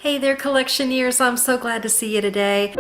Hey there, collectioneers. I'm so glad to see you today.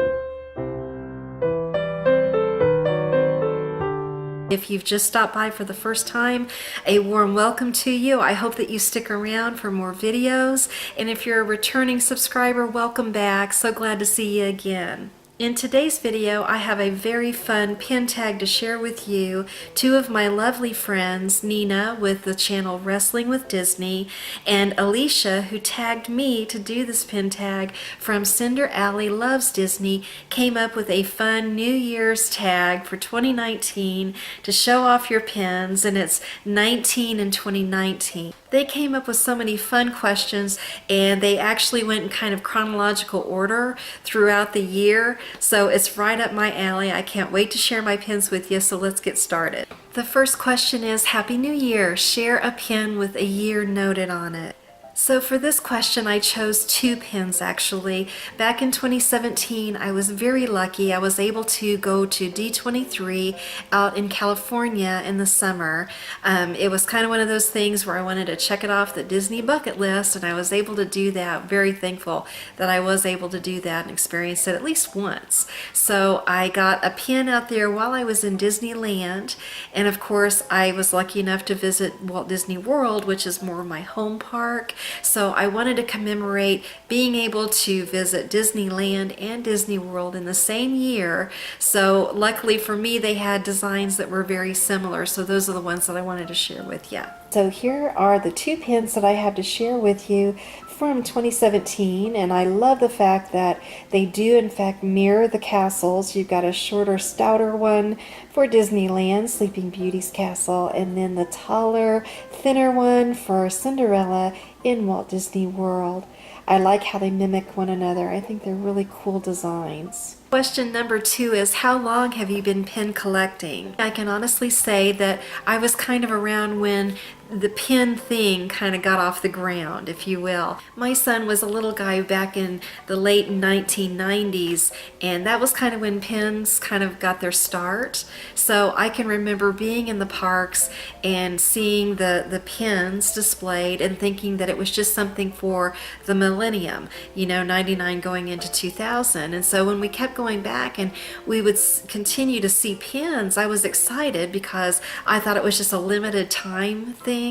If you've just stopped by for the first time, a warm welcome to you. I hope that you stick around for more videos. And if you're a returning subscriber, welcome back. So glad to see you again. In today's video, I have a very fun pin tag to share with you. Two of my lovely friends, Nina with the channel Wrestling with Disney, and Alicia, who tagged me to do this pin tag from Cinder Ali Loves Disney, came up with a fun New Year's tag for 2019 to show off your pins, and it's 19 in 2019. They came up with so many fun questions, and they actually went in kind of chronological order throughout the year. So it's right up my alley. I can't wait to share my pins with you, so let's get started. The first question is, Happy New Year. Share a pin with a year noted on it. So for this question, I chose two pins actually. Back in 2017, I was very lucky. I was able to go to D23 out in California in the summer. It was kind of one of those things where I wanted to check it off the Disney bucket list, and I was able to do that. Very thankful that I was able to do that and experience it at least once. So I got a pin out there while I was in Disneyland, and of course I was lucky enough to visit Walt Disney World, which is more my home park. So I wanted to commemorate being able to visit Disneyland and Disney World in the same year. So luckily for me, they had designs that were very similar. So those are the ones that I wanted to share with you. So here are the two pins that I have to share with you from 2017, and I love the fact that they do in fact mirror the castles. You've got a shorter, stouter one for Disneyland, Sleeping Beauty's castle, and then the taller, thinner one for Cinderella in Walt Disney World. I like how they mimic one another. I think they're really cool designs. Question number 2 is, how long have you been pin collecting? I can honestly say that I was kind of around when the pin thing kind of got off the ground, if you will. My son was a little guy back in the late 1990s, and that was kind of when pins kind of got their start. So I can remember being in the parks and seeing the pins displayed and thinking that it was just something for the millennium, you know, 99 going into 2000. And so when we kept going back and we would continue to see pins, I was excited because I thought it was just a limited time thing.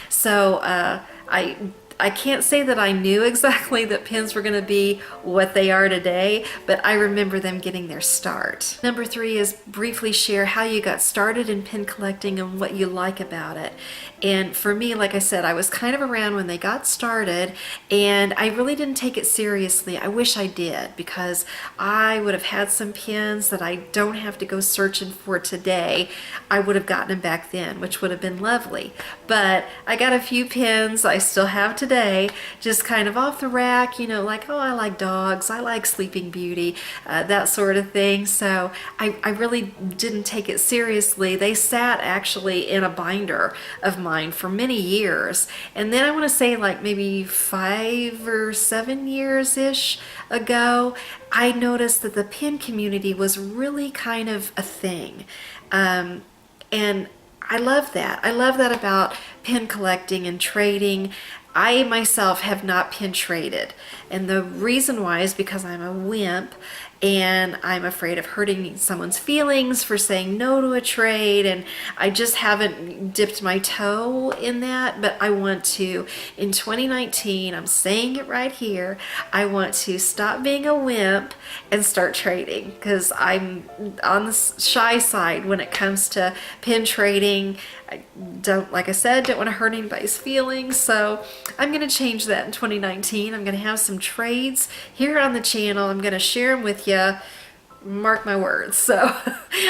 So I can't say that I knew exactly that pins were going to be what they are today, but I remember them getting their start. Number 3 is briefly share how you got started in pin collecting and what you like about it. And for me, like I said, I was kind of around when they got started, and I really didn't take it seriously. I wish I did, because I would have had some pins that I don't have to go searching for today. I would have gotten them back then, which would have been lovely. But I got a few pins I still have today, just kind of off the rack, you know, like, oh, I like dogs, I like Sleeping Beauty, that sort of thing. So I really didn't take it seriously. They sat actually in a binder of mine for many years, and then I want to say like maybe 5 or 7 years-ish ago, I noticed that the pin community was really kind of a thing, and I love that. I love that about pin collecting and trading. I myself have not pin traded, and the reason why is because I'm a wimp and I'm afraid of hurting someone's feelings for saying no to a trade, and I just haven't dipped my toe in that. But I want to. In 2019, I'm saying it right here, I want to stop being a wimp and start trading, because I'm on the shy side when it comes to pin trading. I don't, like I said, don't want to hurt anybody's feelings, so I'm going to change that in 2019. I'm going to have some trades here on the channel. I'm going to share them with you. Mark my words. So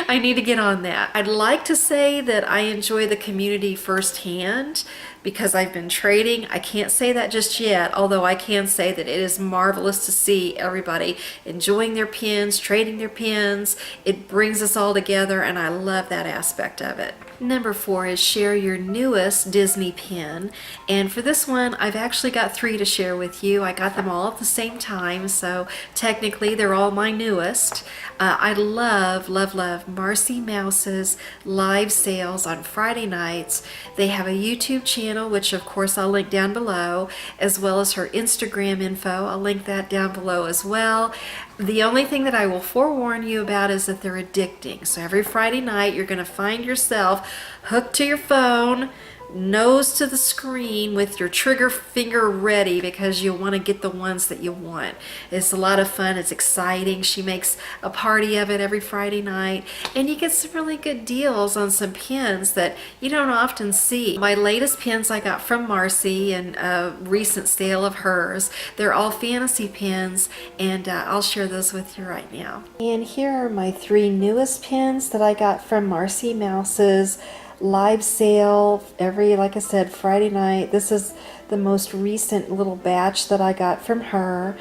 I need to get on that. I'd like to say that I enjoy the community firsthand because I've been trading. I can't say that just yet, although I can say that it is marvelous to see everybody enjoying their pins, trading their pins. It brings us all together, and I love that aspect of it. Number 4 is share your newest Disney pin. And for this one, I've actually got 3 to share with you. I got them all at the same time, so technically they're all my newest. I love, love, love Marcy Mouse's live sales on Friday nights. They have a YouTube channel channel, which of course I'll link down below, as well as her Instagram info. I'll link that down below as well. The only thing that I will forewarn you about is that they're addicting. So every Friday night you're going to find yourself hooked to your phone, nose to the screen with your trigger finger ready because you want to get the ones that you want. It's a lot of fun. It's exciting. She makes a party of it every Friday night, and you get some really good deals on some pins that you don't often see. My latest pins I got from Marcy in a recent sale of hers. They're all fantasy pins, and I'll share those with you right now. And here are my 3 newest pins that I got from Marcy Mouse's live sale every, like I said, Friday night. This is the most recent little batch that I got from her.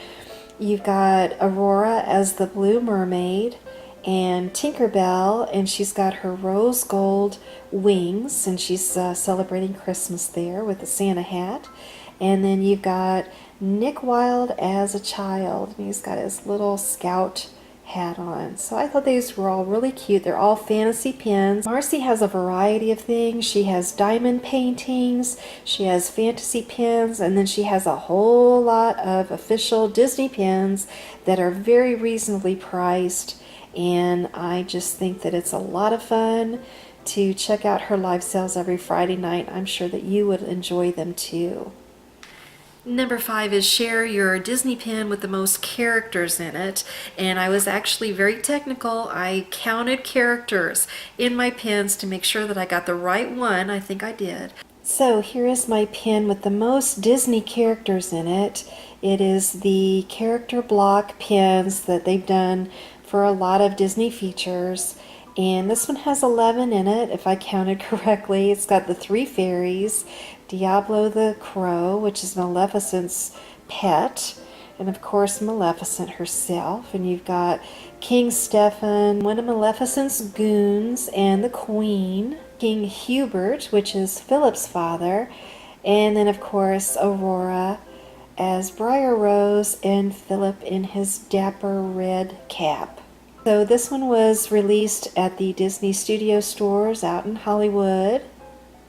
You've got Aurora as the Blue Mermaid and Tinkerbell, and she's got her rose gold wings, and she's celebrating Christmas there with the Santa hat. And then you've got Nick Wilde as a child, and he's got his little scout hat on. So I thought these were all really cute. They're all fantasy pins. Marcy has a variety of things. She has diamond paintings, she has fantasy pins, and then she has a whole lot of official Disney pins that are very reasonably priced, and I just think that it's a lot of fun to check out her live sales every Friday night. I'm sure that you would enjoy them too. Number 5 is share your Disney pin with the most characters in it. And I was actually very technical. I counted characters in my pins to make sure that I got the right one. I think I did. So here is my pin with the most Disney characters in it. It is the character block pins that they've done for a lot of Disney features. And this one has 11 in it, if I counted correctly. It's got the 3 fairies, Diablo the Crow, which is Maleficent's pet, and of course Maleficent herself. And you've got King Stefan, one of Maleficent's goons, and the Queen, King Hubert, which is Philip's father, and then of course Aurora as Briar Rose, and Philip in his dapper red cap. So this one was released at the Disney Studio stores out in Hollywood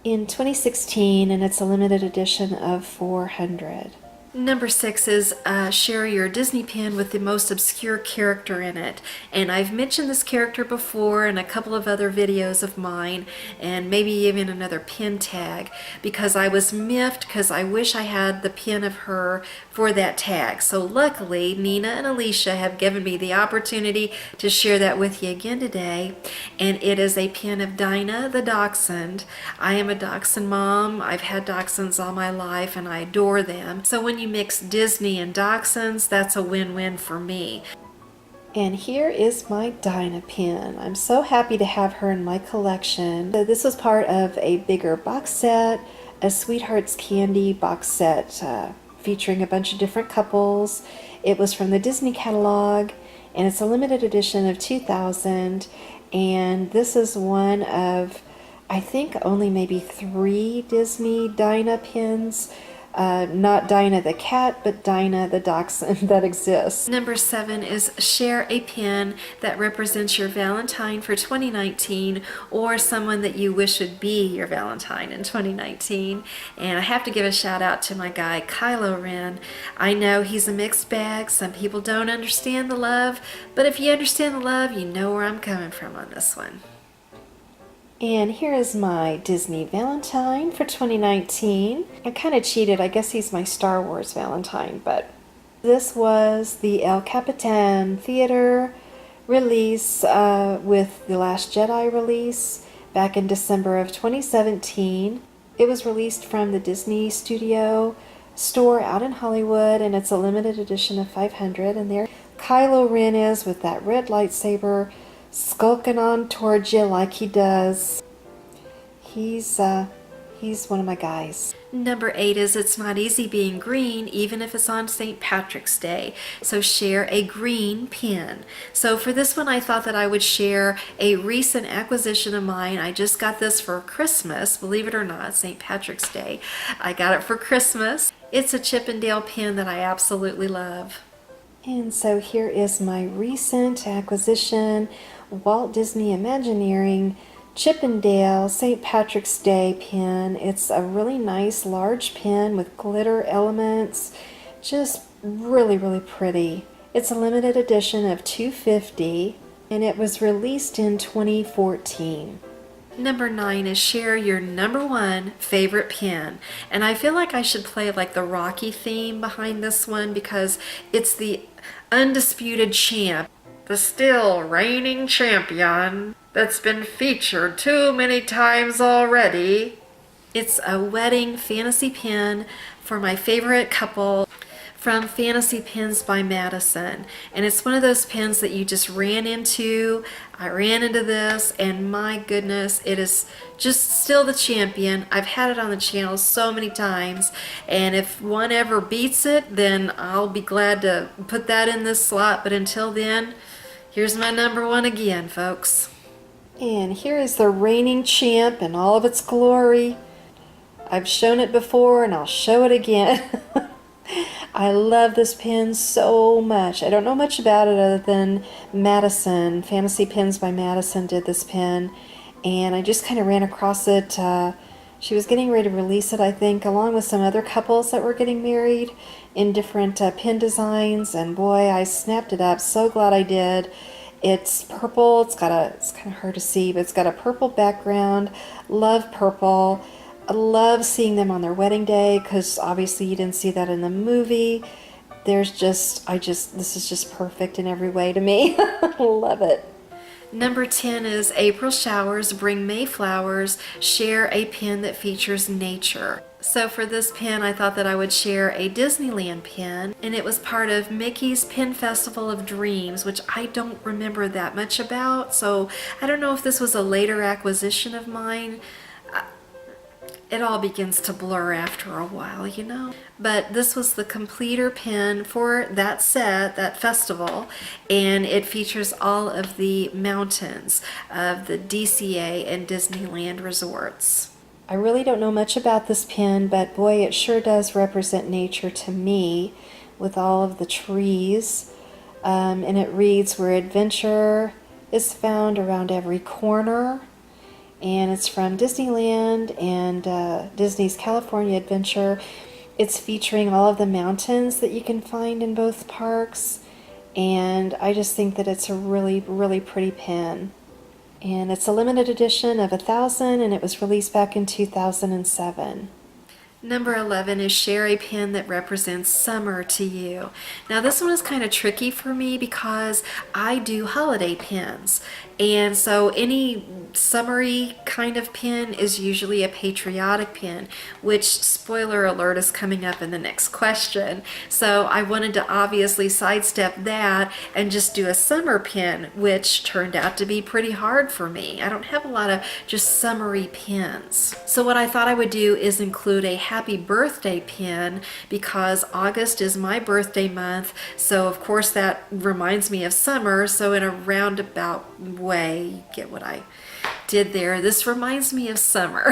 in 2016, and it's a limited edition of 400. Number 6 is share your Disney pin with the most obscure character in it. And I've mentioned this character before in a couple of other videos of mine, and maybe even another pin tag, because I was miffed because I wish I had the pin of her for that tag. So luckily Nina and Alicia have given me the opportunity to share that with you again today, and it is a pin of Dinah the Dachshund. I am a Dachshund mom. I've had Dachshunds all my life and I adore them. So when you mix Disney and Dachshunds, that's a win-win for me. And here is my Dinah pin. I'm so happy to have her in my collection. So this was part of a bigger box set, a Sweetheart's Candy box set featuring a bunch of different couples. It was from the Disney catalog, and it's a limited edition of 2000, and this is one of, I think, only maybe 3 Disney Dinah pins. Not Dinah the cat, but Dinah the dachshund that exists. Number 7 is share a pin that represents your Valentine for 2019, or someone that you wish would be your Valentine in 2019. And I have to give a shout out to my guy Kylo Ren. I know he's a mixed bag. Some people don't understand the love, but if you understand the love, you know where I'm coming from on this one. And here is my Disney Valentine for 2019. I kind of cheated. I guess he's my Star Wars Valentine, but this was the El Capitan Theater release with The Last Jedi release back in December of 2017. It was released from the Disney Studio store out in Hollywood, and it's a limited edition of 500. And there Kylo Ren is with that red lightsaber, skulking on towards you like he does. He's one of my guys. Number 8 is it's not easy being green, even if it's on St. Patrick's Day. So share a green pin. So for this one, I thought that I would share a recent acquisition of mine. I just got this for Christmas, believe it or not, St. Patrick's Day. I got it for Christmas. It's a Chippendale pin that I absolutely love. And so here is my recent acquisition, Walt Disney Imagineering Chippendale St. Patrick's Day pen. It's a really nice large pen with glitter elements. Just really, really pretty. It's a limited edition of 250 and it was released in 2014. Number 9 is share your number 1 favorite pen. And I feel like I should play like the Rocky theme behind this one because it's the undisputed champ, the still reigning champion that's been featured too many times already. It's a wedding fantasy pen for my favorite couple from Fantasy Pens by Madison. And it's one of those pens that you just ran into. I ran into this and my goodness, it is just still the champion. I've had it on the channel so many times, and if one ever beats it, then I'll be glad to put that in this slot. But until then, here's my number 1 again, folks. And here is the reigning champ in all of its glory. I've shown it before and I'll show it again. I love this pen so much. I don't know much about it other than Madison. Fantasy Pens by Madison did this pen, and I just kind of ran across it. She was getting ready to release it, I think, along with some other couples that were getting married in different pen designs, and boy, I snapped it up. So glad I did. It's purple. It's kind of hard to see, but it's got a purple background. Love purple. I love seeing them on their wedding day because obviously you didn't see that in the movie. This is just perfect in every way to me. Love it. Number 10 is April Showers Bring May Flowers. Share a pen that features nature. So for this pen, I thought that I would share a Disneyland pen, and it was part of Mickey's Pen Festival of Dreams, which I don't remember that much about. So I don't know if this was a later acquisition of mine. It all begins to blur after a while, you know. But this was the completer pen for that set, that festival, and it features all of the mountains of the DCA and Disneyland resorts. I really don't know much about this pen, but boy, it sure does represent nature to me with all of the trees. And it reads, where adventure is found around every corner. And it's from Disneyland and Disney's California Adventure. It's featuring all of the mountains that you can find in both parks, and I just think that it's a really, really pretty pen. And it's a limited edition of 1,000, and it was released back in 2007. Number 11 is share a pen that represents summer to you. Now this one is kind of tricky for me because I do holiday pens, and so any summery kind of pen is usually a patriotic pen, which, spoiler alert, is coming up in the next question. So I wanted to obviously sidestep that and just do a summer pen, which turned out to be pretty hard for me. I don't have a lot of just summery pens. So what I thought I would do is include a happy birthday pen because August is my birthday month, so of course that reminds me of summer. So in a roundabout way, you get what I did there. This reminds me of summer.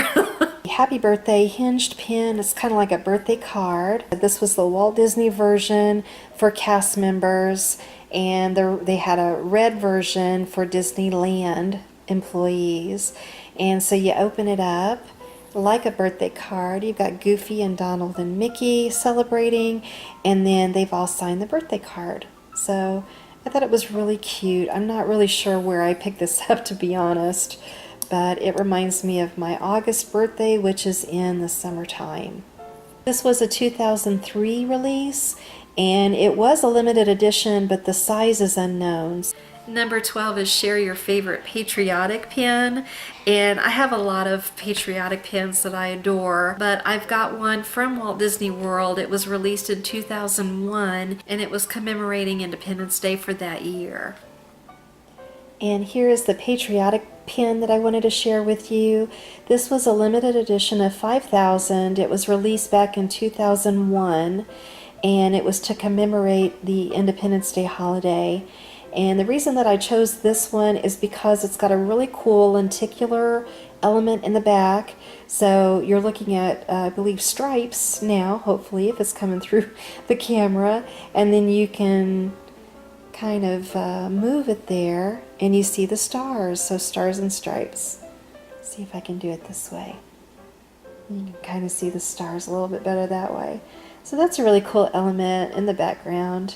Happy birthday hinged pen. It's kind of like a birthday card. This was the Walt Disney version for cast members, and they had a red version for Disneyland employees. And so you open it up like a birthday card. You've got Goofy and Donald and Mickey celebrating, and then they've all signed the birthday card. So I thought it was really cute. I'm not really sure where I picked this up, to be honest, but it reminds me of my August birthday, which is in the summertime. This was a 2003 release, and it was a limited edition, but the size is unknown. Number 12 is share your favorite patriotic pen, and I have a lot of patriotic pens that I adore, but I've got one from Walt Disney World. It was released in 2001, and it was commemorating Independence Day for that year. And here is the patriotic pen that I wanted to share with you. This was a limited edition of 5,000. It was released back in 2001, and it was to commemorate the Independence Day holiday. And the reason that I chose this one is because it's got a really cool lenticular element in the back. So you're looking at, I believe, stripes now, hopefully, if it's coming through the camera. And then you can kind of move it there, and you see the stars, so stars and stripes. See if I can do it this way. You can kind of see the stars a little bit better that way. So that's a really cool element in the background.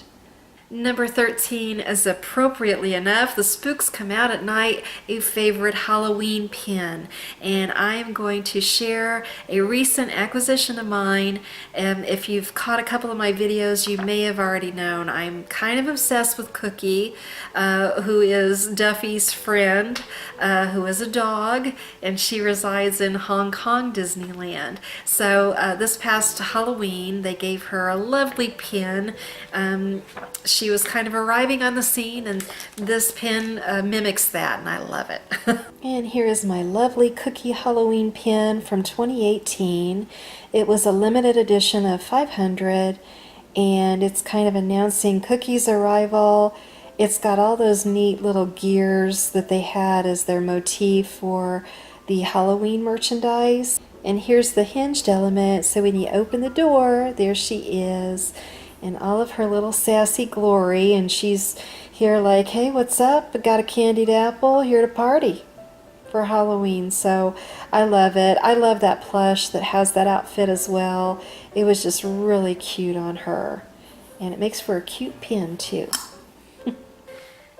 Number 13 is appropriately enough, the spooks come out at night, a favorite Halloween pin. And I am going to share a recent acquisition of mine. If you've caught a couple of my videos, you may have already known I'm kind of obsessed with Cookie, who is Duffy's friend, who is a dog, and she resides in Hong Kong Disneyland. So this past Halloween, they gave her a lovely pin. She was kind of arriving on the scene, and this pin mimics that, and I love it. And here is my lovely Cookie Halloween pin from 2018. It was a limited edition of 500, and it's kind of announcing Cookie's arrival. It's got all those neat little gears that they had as their motif for the Halloween merchandise. And here's the hinged element, so when you open the door, there she is in all of her little sassy glory, and she's here like, hey, what's up? I got a candied apple, here to party for Halloween. So I love it. I love that plush that has that outfit as well. It was just really cute on her, and it makes for a cute pin too.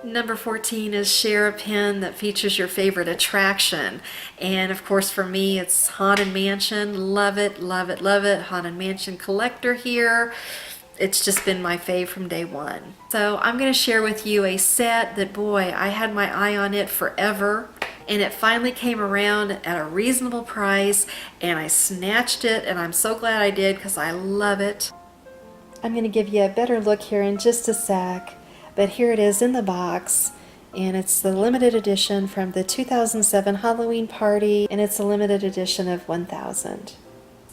Number 14 is share a pin that features your favorite attraction. And of course for me it's Haunted Mansion. Love it, love it, love it. Haunted Mansion collector here. It's just been my fave from day one. So I'm going to share with you a set that, boy, I had my eye on it forever, and it finally came around at a reasonable price, and I snatched it, and I'm so glad I did because I love it. I'm going to give you a better look here in just a sec, but here it is in the box, and it's the limited edition from the 2007 Halloween party, and it's a limited edition of 1000.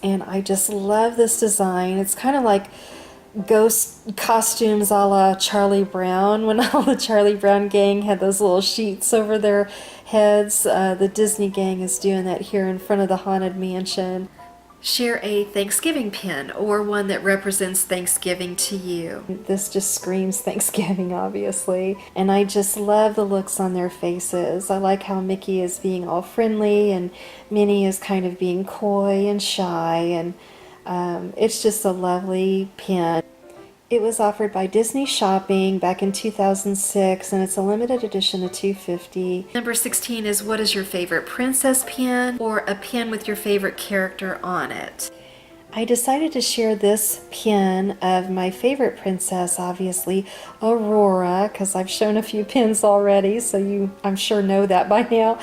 And I just love this design. It's kind of like ghost costumes a la Charlie Brown, when all the Charlie Brown gang had those little sheets over their heads. The Disney gang is doing that here in front of the Haunted Mansion. Share a Thanksgiving pin, or one that represents Thanksgiving to you. This just screams Thanksgiving, obviously. And I just love the looks on their faces. I like how Mickey is being all friendly and Minnie is kind of being coy and shy, and it's just a lovely pin. It was offered by Disney Shopping back in 2006, and it's a limited edition of 250. Number 16 is, what is your favorite princess pin, or a pin with your favorite character on it? I decided to share this pin of my favorite princess, obviously, Aurora, because I've shown a few pins already, so you, I'm sure, know that by now.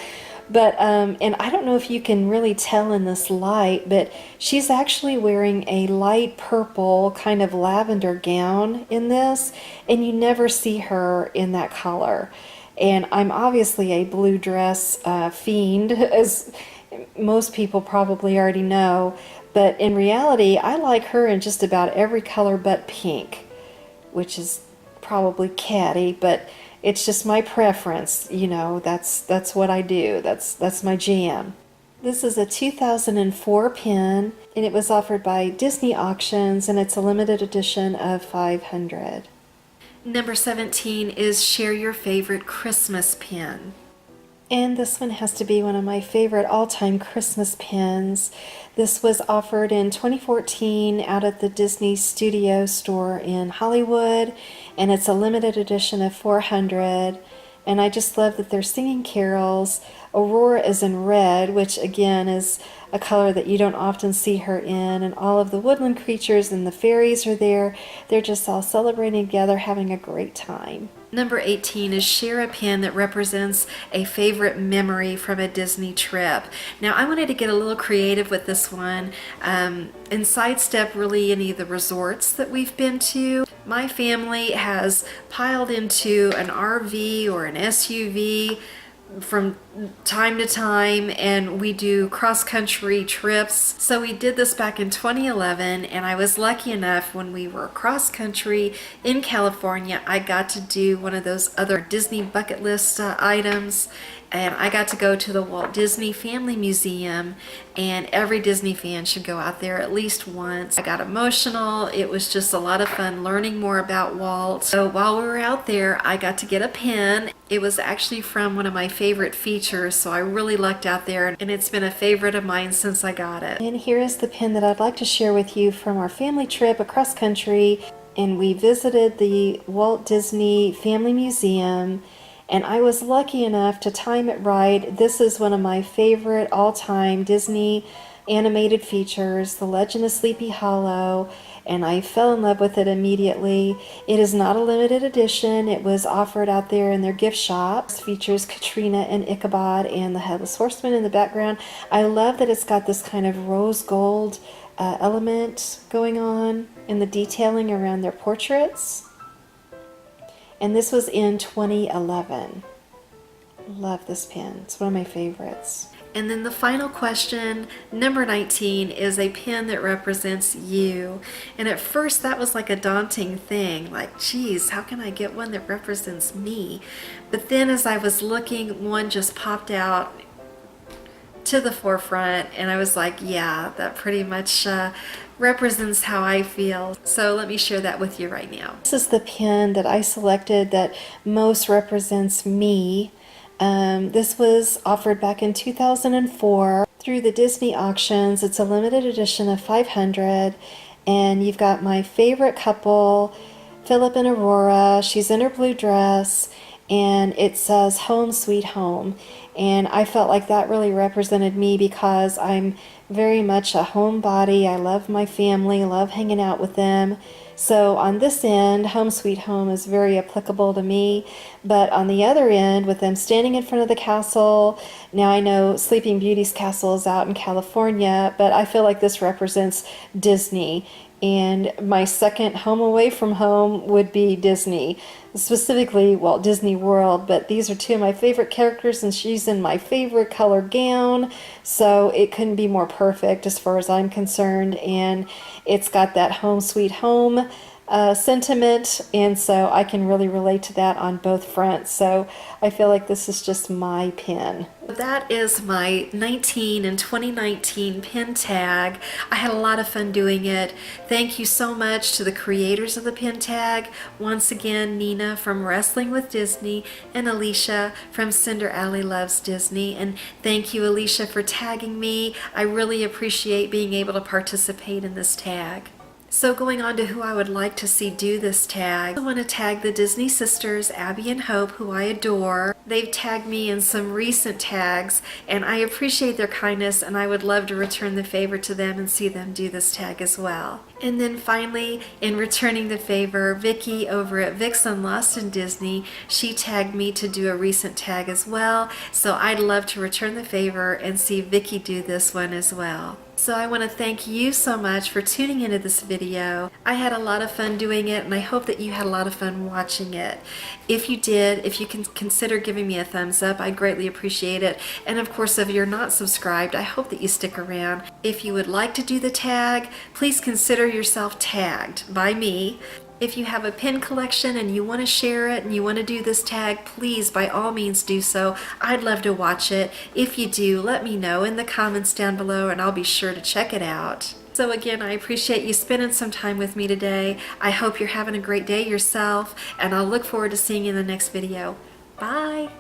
But, and I don't know if you can really tell in this light, but she's actually wearing a light purple kind of lavender gown in this, and you never see her in that color. And I'm obviously a blue dress fiend, as most people probably already know, but in reality, I like her in just about every color but pink, which is probably catty, but it's just my preference, you know, that's what I do. That's my jam. This is a 2004 pin, and it was offered by Disney Auctions, and it's a limited edition of 500. Number 17 is share your favorite Christmas pin. And this one has to be one of my favorite all-time Christmas pins. This was offered in 2014 out at the Disney Studio store in Hollywood, and it's a limited edition of 400. And I just love that they're singing carols. Aurora is in red, which again is a color that you don't often see her in, and all of the woodland creatures and the fairies are there. They're just all celebrating together, having a great time. Number 18 is share a pin that represents a favorite memory from a Disney trip. Now I wanted to get a little creative with this one and sidestep really any of the resorts that we've been to. My family has piled into an RV or an SUV from time to time, and we do cross-country trips. So we did this back in 2011, and I was lucky enough when we were cross-country in California, I got to do one of those other Disney bucket list items, and I got to go to the Walt Disney Family Museum, and every Disney fan should go out there at least once. I got emotional. It was just a lot of fun learning more about Walt. So while we were out there, I got to get a pin. It was actually from one of my favorite favorite features, so I really lucked out there, and it's been a favorite of mine since I got it. And here is the pin that I'd like to share with you from our family trip across country, and we visited the Walt Disney Family Museum, and I was lucky enough to time it right. This is one of my favorite all-time Disney animated features, The Legend of Sleepy Hollow, and I fell in love with it immediately. It is not a limited edition. It was offered out there in their gift shops. It features Katrina and Ichabod and the Headless Horseman in the background. I love that it's got this kind of rose gold element going on in the detailing around their portraits. And this was in 2011. Love this pin. It's one of my favorites. And then the final question, number 19, is a pin that represents you. And at first that was like a daunting thing, like, geez, how can I get one that represents me? But then as I was looking, one just popped out to the forefront, and I was like, yeah, that pretty much represents how I feel. So let me share that with you right now. This is the pin that I selected that most represents me. This was offered back in 2004 through the Disney auctions. It's a limited edition of 500, and you've got my favorite couple, Philip and Aurora. She's in her blue dress, and it says Home Sweet Home, and I felt like that really represented me because I'm very much a homebody. I love my family, love hanging out with them. So on this end, Home Sweet Home is very applicable to me, but on the other end, with them standing in front of the castle, now I know Sleeping Beauty's castle is out in California, but I feel like this represents Disney, and my second home away from home would be Disney, specifically Walt Disney World. But these are two of my favorite characters, and she's in my favorite color gown, so it couldn't be more perfect as far as I'm concerned. And it's got that home sweet home sentiment, and so I can really relate to that on both fronts. So I feel like this is just my pin. That is my 19 and 2019 pin tag. I had a lot of fun doing it. Thank you so much to the creators of the pin tag. Once again, Nina from Wrestling with Disney and Alicia from Cinder Ali Loves Disney. And thank you, Alicia, for tagging me. I really appreciate being able to participate in this tag. So going on to who I would like to see do this tag, I want to tag the Disney sisters, Abby and Hope, who I adore. They've tagged me in some recent tags, and I appreciate their kindness, and I would love to return the favor to them and see them do this tag as well. And then finally, in returning the favor, Vicky over at Vixen Lost in Disney, she tagged me to do a recent tag as well, so I'd love to return the favor and see Vicky do this one as well. So I want to thank you so much for tuning into this video. I had a lot of fun doing it, and I hope that you had a lot of fun watching it. If you did, if you can consider giving me a thumbs up, I'd greatly appreciate it. And of course, if you're not subscribed, I hope that you stick around. If you would like to do the tag, please consider yourself tagged by me. If you have a pin collection and you want to share it and you want to do this tag, please by all means do so. I'd love to watch it. If you do, let me know in the comments down below, and I'll be sure to check it out. So again, I appreciate you spending some time with me today. I hope you're having a great day yourself, and I'll look forward to seeing you in the next video. Bye!